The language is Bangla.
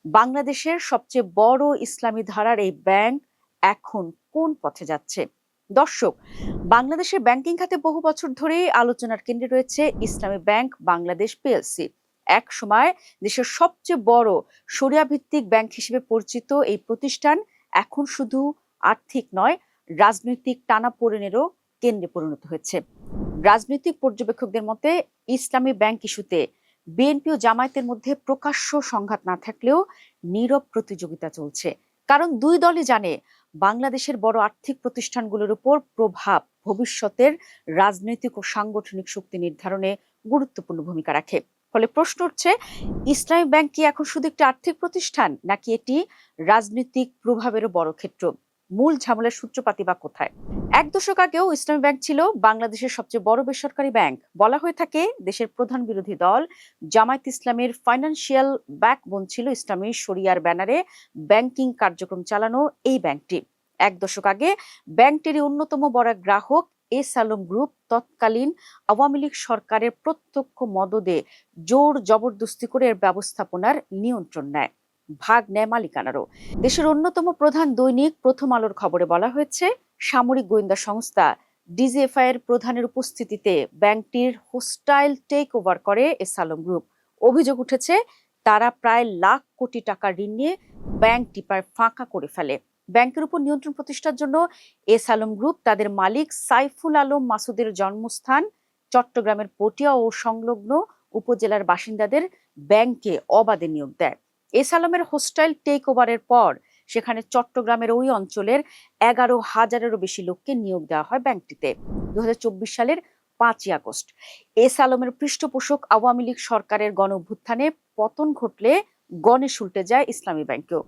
বাংলাদেশের সবচেয়ে বড় ইসলামী ধারার এই ব্যাংক এখন কোন পথে যাচ্ছে? দর্শক, বাংলাদেশের ব্যাংকিং খাতে বহু বছর ধরেই আলোচনার কেন্দ্রে রয়েছে ইসলামী ব্যাংক বাংলাদেশ পিএলসি। এক সময় দেশের সবচেয়ে বড় শরিয়া ভিত্তিক ব্যাংক হিসেবে পরিচিত এই প্রতিষ্ঠান এখন শুধু আর্থিক নয়, রাজনৈতিক টানাপোড়েনেরও কেন্দ্রে পরিণত হয়েছে। রাজনৈতিক পর্যবেক্ষকদের মতে ইসলামী ব্যাংক ইস্যুতে বিএনপি ও জামায়াতের মধ্যে প্রকাশ্য সংঘাত না থাকলেও নীরব প্রতিযোগিতা চলছে। কারণ দুই দলই জানে বাংলাদেশের বড় আর্থিক প্রতিষ্ঠানগুলোর উপর প্রভাব ভবিষ্যতের রাজনৈতিক ও সাংগঠনিক শক্তি নির্ধারণে গুরুত্বপূর্ণ ভূমিকা রাখে। ফলে প্রশ্ন উঠছে, ইসলামী ব্যাংক কি এখন শুধু একটি আর্থিক প্রতিষ্ঠান, নাকি এটি রাজনৈতিক প্রভাবেরও বড় ক্ষেত্র? মূল ঝামেলার সূত্রপাতই বা কোথায়? এক দশক আগেও ইসলামী ব্যাংক ছিল বাংলাদেশের সবচেয়ে বড় বেসরকারি ব্যাংক। বলা হয়ে থাকে দেশের প্রধান বিরোধী দল জামায়াত ইসলামের ফাইন্যান্সিয়াল ব্যাকবোন ছিল ইসলামী শরিয়ার ব্যানারে ব্যাংকিং কার্যক্রম চালানো এই ব্যাংকটি। এক দশক আগে ব্যাংকটির অন্যতম বড় গ্রাহক এস আলম গ্রুপ তৎকালীন আওয়ামী লীগ সরকারের প্রত্যক্ষ মদদে জোর জবরদস্তি করে এর ব্যবস্থাপনার নিয়ন্ত্রণ নেয়, ভাগ নেয় মালিকানারও। দেশের অন্যতম প্রধান দৈনিক প্রথম আলোর খবরে বলা হয়েছে, সামরিক গোয়েন্দা সংস্থা ডিজিএফআই এর প্রধানের উপস্থিতিতে ব্যাংকটির হোস্টাইল টেক ওভার করে এস আলম গ্রুপ। অভিযোগ উঠেছে তারা প্রায় লাখ কোটি টাকা ঋণ নিয়ে ব্যাংকটি প্রায় ফাঁকা করে ফেলে। ব্যাংকের উপর নিয়ন্ত্রণ প্রতিষ্ঠার জন্য এস আলম গ্রুপ তাদের মালিক সাইফুল আলম মাসুদের জন্মস্থান চট্টগ্রামের পটিয়া ও সংলগ্ন উপজেলার বাসিন্দাদের ব্যাংকে অবাধে নিয়োগ দেয়। এস আলমের হোস্টাইল টেক ওভারের পর সেখানে চট্টগ্রামের ওই অঞ্চলের 11,000-এরও বেশি লোককে নিয়োগ দেওয়া হয় ব্যাংকটিতে। 2024 সালের 5ই আগস্ট এস আলমের পৃষ্ঠপোষক আওয়ামী লীগ সরকারের গণ অভ্যুত্থানে পতন ঘটলে গণেশ উল্টে যায় ইসলামী ব্যাংকেও।